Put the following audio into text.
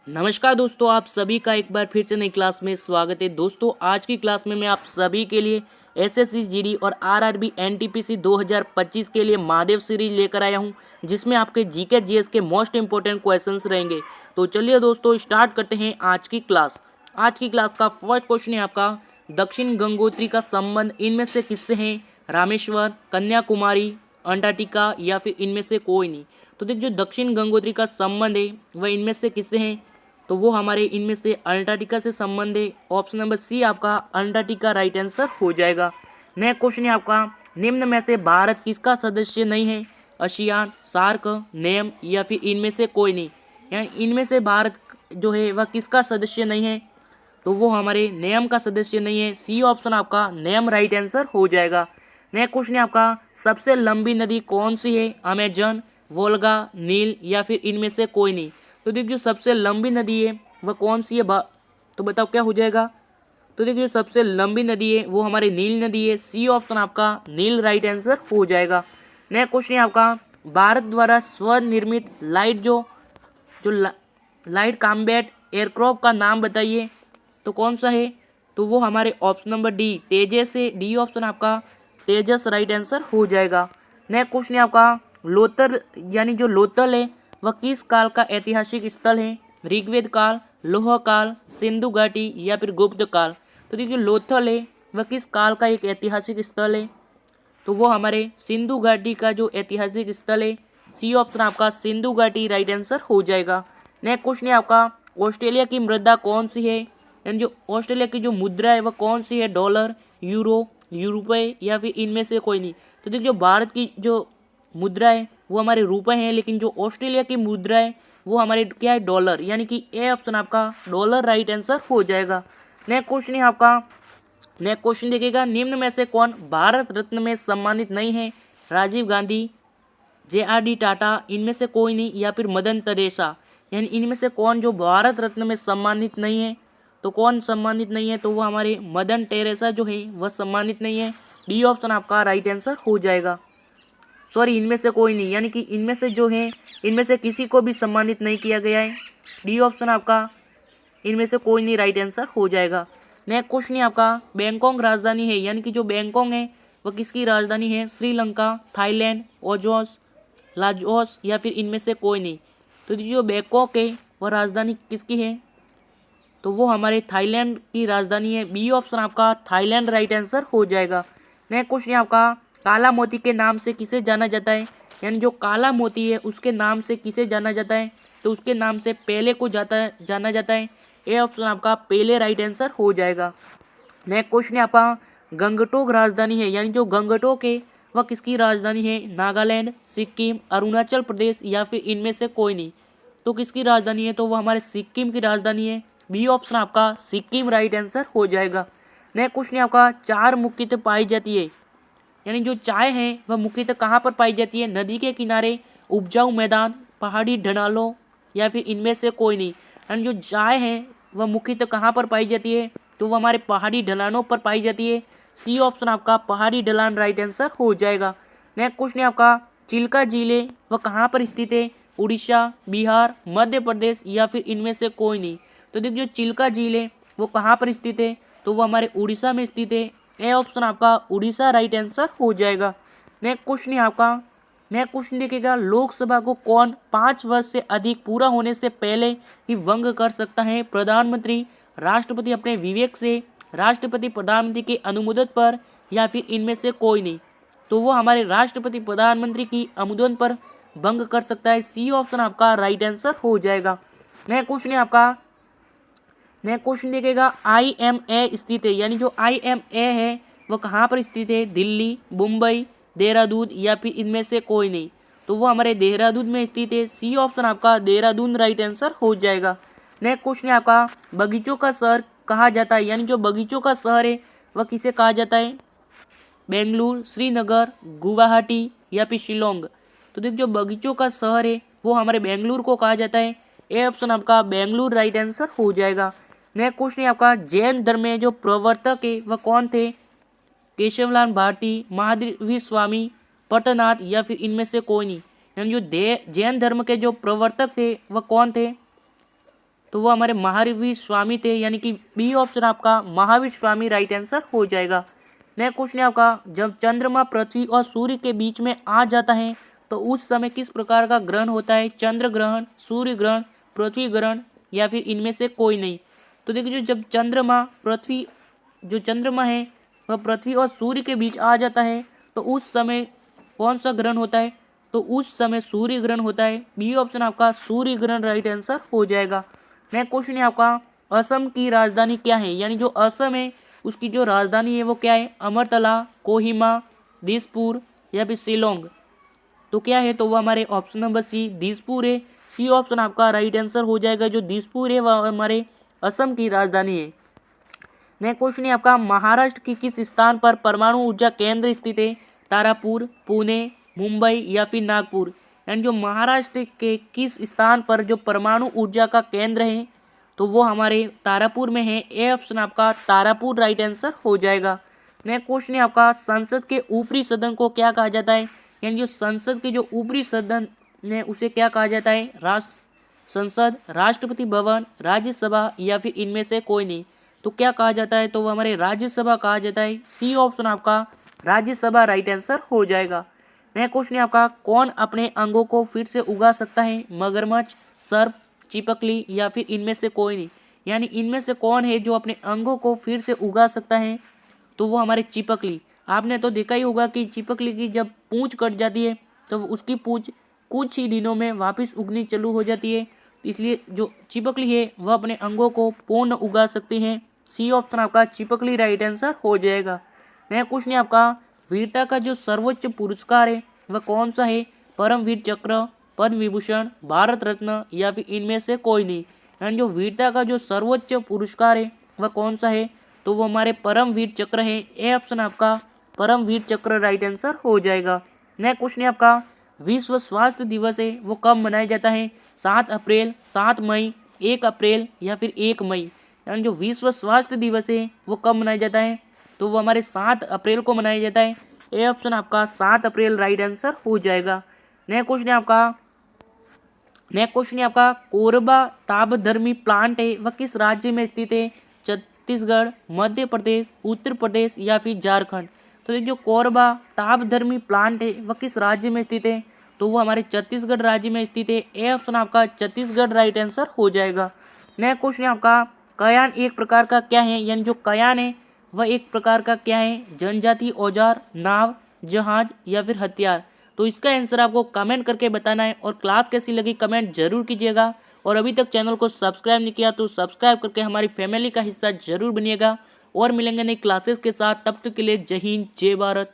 नमस्कार दोस्तों, आप सभी का एक बार फिर से नई क्लास में स्वागत है। दोस्तों, आज की क्लास में मैं आप सभी के लिए एसएससी जीडी और आरआरबी एनटीपीसी 2025 के लिए महादेव सीरीज लेकर आया हूं, जिसमें आपके जीके जीएस के मोस्ट इंपोर्टेंट क्वेश्चंस रहेंगे। तो चलिए दोस्तों, स्टार्ट करते हैं आज की क्लास। आज की क्लास का फर्स्ट क्वेश्चन है आपका, दक्षिण गंगोत्री का संबंध इनमें से किससे है? रामेश्वर, कन्याकुमारी, अंटार्कटिका या फिर इनमें से कोई नहीं। तो देखिए, जो दक्षिण गंगोत्री का संबंध है वह इनमें से किससे है? तो वो हमारे इनमें से अंटार्कटिका से संबंध है। ऑप्शन नंबर सी आपका अंटार्कटिका राइट आंसर हो जाएगा। नेक्स्ट क्वेश्चन है आपका, निम्न में से भारत किसका सदस्य नहीं है? आसियान, सार्क, नेम या फिर इनमें से कोई नहीं। यानी इनमें से भारत जो है वह किसका सदस्य नहीं है? तो वो हमारे नेम का सदस्य नहीं है। सी ऑप्शन आपका नेम राइट आंसर हो जाएगा। नेक्स्ट क्वेश्चन है आपका, सबसे लंबी नदी कौन सी है? अमेजन, वोल्गा, नील या फिर इनमें से कोई नहीं। तो देखिए, जो सबसे लंबी नदी है वह कौन सी है? तो बताओ क्या हो जाएगा? तो देखिए, जो सबसे लंबी नदी है वो हमारी नील नदी है। सी ऑप्शन आपका नील राइट आंसर हो जाएगा। नेक्स्ट क्वेश्चन है आपका, भारत द्वारा स्वनिर्मित लाइट जो जो ला, लाइट कॉम्बैट एयरक्राफ्ट का नाम बताइए। तो कौन सा है? तो वो हमारे ऑप्शन नंबर डी तेजस है। डी ऑप्शन आपका तेजस राइट आंसर हो जाएगा। नेक्स्ट क्वेश्चन है आपका, लोथल यानी जो लोथल है वह किस काल का ऐतिहासिक स्थल है? ऋग्वेद काल, लोह काल, सिंधु घाटी या फिर गुप्त काल। तो देखिए, लोथल है वह किस काल का एक ऐतिहासिक स्थल है? तो वो हमारे सिंधु घाटी का जो ऐतिहासिक स्थल है। सी ऑप्शन आपका सिंधु घाटी राइट आंसर हो जाएगा। नेक्स्ट क्वेश्चन है आपका, ऑस्ट्रेलिया की मुद्रा कौन सी है? यानी जो ऑस्ट्रेलिया की जो मुद्रा है वह कौन सी है? डॉलर, यूरो, रुपए या फिर इनमें से कोई नहीं। तो देखिए, जो भारत की जो मुद्रा है वो हमारे रुपए हैं, लेकिन जो ऑस्ट्रेलिया की मुद्रा है वो हमारे क्या है? डॉलर। यानी कि ए ऑप्शन आपका डॉलर राइट आंसर हो जाएगा। नेक्स्ट क्वेश्चन है आपका, नेक्स्ट क्वेश्चन देखिएगा, निम्न में से कौन भारत रत्न में सम्मानित नहीं है? राजीव गांधी, जे.आर.डी. टाटा, इनमें से कोई नहीं या फिर मदन तेरेसा। यानी इनमें से कौन जो भारत रत्न में सम्मानित नहीं है? तो कौन सम्मानित नहीं है? तो वो हमारे मदन टेरेसा जो है वह सम्मानित नहीं है। डी ऑप्शन आपका राइट आंसर हो जाएगा। सॉरी, इनमें से कोई नहीं, यानी कि इनमें से जो है इनमें से किसी को भी सम्मानित नहीं किया गया है। डी ऑप्शन आपका इनमें से कोई नहीं राइट आंसर हो जाएगा। नेक्स्ट क्वेश्चन है आपका, बैंकॉक राजधानी है, यानी कि जो बैंकॉक है वह किसकी राजधानी है? श्रीलंका, थाईलैंड, ओजोस, लाजोस या फिर इनमें से कोई नहीं। तो जो बैंकॉक है वह राजधानी किसकी है? तो वो हमारे थाईलैंड की राजधानी है। बी ऑप्शन आपका थाईलैंड राइट आंसर हो जाएगा। नेक्स्ट क्वेश्चन है आपका, काला मोती के नाम से किसे जाना जाता है? यानी जो काला मोती है उसके नाम से किसे जाना जाता है? तो उसके नाम से पेले को जाना जाता है। ए ऑप्शन आपका पेले राइट आंसर हो जाएगा। नेक्स्ट क्वेश्चन है आपका, गंगटोक राजधानी है, यानी जो गंगटोक है वह किसकी राजधानी है? नागालैंड, सिक्किम, अरुणाचल प्रदेश या फिर इनमें से कोई नहीं। तो किसकी राजधानी है? तो वो हमारे सिक्किम की राजधानी है। बी ऑप्शन आपका सिक्किम राइट आंसर हो जाएगा। नेक्स्ट क्वेश्चन है आपका, चार मुख्यतः पाई जाती है, यानी जो चाय है वह मुख्यतः कहाँ पर पाई जाती है? नदी के किनारे, उपजाऊ मैदान, पहाड़ी ढलानों या फिर इनमें से कोई नहीं। यानी जो चाय है वह मुख्यतः कहाँ पर पाई जाती है? तो वह हमारे पहाड़ी ढलानों पर पाई जाती है। सी ऑप्शन आपका पहाड़ी ढलान राइट आंसर हो जाएगा। नेक्स्ट क्वेश्चन है आपका, चिल्का झील है वह कहाँ पर स्थित है? उड़ीसा, बिहार, मध्य प्रदेश या फिर इनमें से कोई नहीं। तो देखिए, जो चिल्का झील है वो कहाँ पर स्थित है? तो वो हमारे उड़ीसा में स्थित है। ए ऑप्शन आपका उड़ीसा राइट आंसर हो जाएगा। नेक्स्ट क्वेश्चन है आपका, नेक्स्ट क्वेश्चन देखिएगा, लोकसभा को कौन 5 वर्ष से अधिक पूरा होने से पहले ही भंग कर सकता है? प्रधानमंत्री, राष्ट्रपति अपने विवेक से, राष्ट्रपति प्रधानमंत्री के अनुमोदन पर या फिर इनमें से कोई नहीं। तो वो हमारे राष्ट्रपति प्रधानमंत्री की अनुमोदन पर भंग कर सकता है। सी ऑप्शन आपका राइट आंसर हो जाएगा। नेक्स्ट क्वेश्चन है आपका, नेक्स्ट क्वेश्चन देखिएगा, IMA स्थित है, यानी जो IMA है वह कहाँ पर स्थित है? दिल्ली, मुंबई, देहरादून या फिर इनमें से कोई नहीं। तो वो हमारे देहरादून में स्थित है। सी ऑप्शन आपका देहरादून राइट आंसर हो जाएगा। नेक्स्ट क्वेश्चन है आपका, बगीचों का शहर कहा जाता है, यानी जो बगीचों का शहर है वह किसे कहा जाता है? बेंगलुरु, श्रीनगर, गुवाहाटी या फिर शिलोंग। तो देखिए, जो बगीचों का शहर है वो हमारे बेंगलुरु को कहा जाता है। ए ऑप्शन आपका बेंगलुरु राइट आंसर हो जाएगा। नेक्स्ट क्वेश्चन है आपका, जैन धर्म में जो प्रवर्तक है वह कौन थे? केशवलाल भारती, महावीर स्वामी, पटनाथ या फिर इनमें से कोई नहीं। यानी जो जैन धर्म के जो प्रवर्तक थे वह कौन थे? तो वो हमारे महावीर स्वामी थे, यानी कि बी ऑप्शन आपका महावीर स्वामी राइट आंसर हो जाएगा। नेक्स्ट क्वेश्चन है आपका, जब चंद्रमा पृथ्वी और सूर्य के बीच में आ जाता है तो उस समय किस प्रकार का ग्रहण होता है? चंद्र ग्रहण, सूर्य ग्रहण, पृथ्वी ग्रहण या फिर इनमें से कोई नहीं। तो देखिए जब चंद्रमा है वह पृथ्वी और सूर्य के बीच आ जाता है तो उस समय कौन सा ग्रहण होता है? तो उस समय सूर्य ग्रहण होता है। बी ऑप्शन आपका सूर्य ग्रहण राइट आंसर हो जाएगा। नेक्स्ट क्वेश्चन है आपका, असम की राजधानी क्या है? यानी जो असम है उसकी जो राजधानी है वो क्या है? अमरतला, कोहिमा, दिसपुर या फिर शिलोंग। तो क्या है? तो वो हमारे ऑप्शन नंबर सी दिसपुर है। सी ऑप्शन आपका राइट आंसर हो जाएगा। जो दिसपुर है वह हमारे असम की राजधानी है। नेक्स्ट क्वेश्चन है आपका, महाराष्ट्र की किस स्थान पर परमाणु ऊर्जा केंद्र स्थित है? तारापुर, पुणे, मुंबई या फिर नागपुर। यानी जो महाराष्ट्र के किस स्थान पर जो परमाणु ऊर्जा का केंद्र है तो वो हमारे तारापुर में है। ए ऑप्शन आपका तारापुर राइट आंसर हो जाएगा। नेक्स्ट क्वेश्चन है आपका, संसद के ऊपरी सदन को क्या कहा जाता है? यानी जो संसद के जो ऊपरी सदन है उसे क्या कहा जाता है? संसद, राष्ट्रपति भवन, राज्यसभा या फिर इनमें से कोई नहीं। तो क्या कहा जाता है? तो वो हमारे राज्यसभा कहा जाता है। सी ऑप्शन आपका राज्यसभा राइट आंसर हो जाएगा। नेक्स्ट क्वेश्चन है आपका, कौन अपने अंगों को फिर से उगा सकता है? मगरमच्छ, सर्प, चिपकली या फिर इनमें से कोई नहीं। यानी इनमें से कौन है जो अपने अंगों को फिर से उगा सकता है? तो वो हमारे चिपकली। आपने तो देखा ही होगा कि चिपकली की जब पूंछ कट जाती है तो उसकी पूंछ कुछ ही दिनों में वापस उगनी चालू हो जाती है। इसलिए जो चिपकली है वह अपने अंगों को पूर्ण उगा सकती हैं। सी ऑप्शन आपका चिपकली राइट आंसर हो जाएगा। नेक्स्ट क्वेश्चन है आपका, वीरता का जो सर्वोच्च पुरस्कार है वह कौन सा है? परमवीर चक्र, पद्म विभूषण, भारत रत्न या फिर इनमें से कोई नहीं। यानी जो वीरता का जो सर्वोच्च पुरस्कार है वह कौन सा है? तो वो हमारे परमवीर चक्र है। ए ऑप्शन आपका परमवीर चक्र राइट आंसर हो जाएगा। नेक्स्ट क्वेश्चन है आपका, विश्व स्वास्थ्य दिवस है वो कब मनाया जाता है? 7 अप्रैल, 7 मई, 1 अप्रैल या फिर 1 मई। यानी जो विश्व स्वास्थ्य दिवस है वो कब मनाया जाता है? तो वो हमारे 7 अप्रैल को मनाया जाता है। ए ऑप्शन आपका 7 अप्रैल राइट आंसर हो जाएगा। नेक्स्ट क्वेश्चन है आपका, कोरबा तापधर्मी प्लांट है वह किस राज्य में स्थित है? छत्तीसगढ़, मध्य प्रदेश, उत्तर प्रदेश या फिर झारखंड। तो जो कोरबा तापधर्मी प्लांट है वह किस राज्य में स्थित है? तो वो हमारे छत्तीसगढ़ राज्य में स्थित है। ए ऑप्शन आपका छत्तीसगढ़ राइट आंसर हो जाएगा। नेक्स्ट क्वेश्चन है आपका, कयान एक प्रकार का क्या है? यानी जो कयान है वह एक प्रकार का क्या है? जनजाति औजार, नाव, जहाज या फिर हथियार। तो इसका आंसर आपको कमेंट करके बताना है और क्लास कैसी लगी कमेंट जरूर कीजिएगा। और अभी तक चैनल को सब्सक्राइब नहीं किया तो सब्सक्राइब करके हमारी फैमिली का हिस्सा जरूर बनिएगा। और मिलेंगे नई क्लासेस के साथ, तब तक के लिए जय हिंद, जय भारत।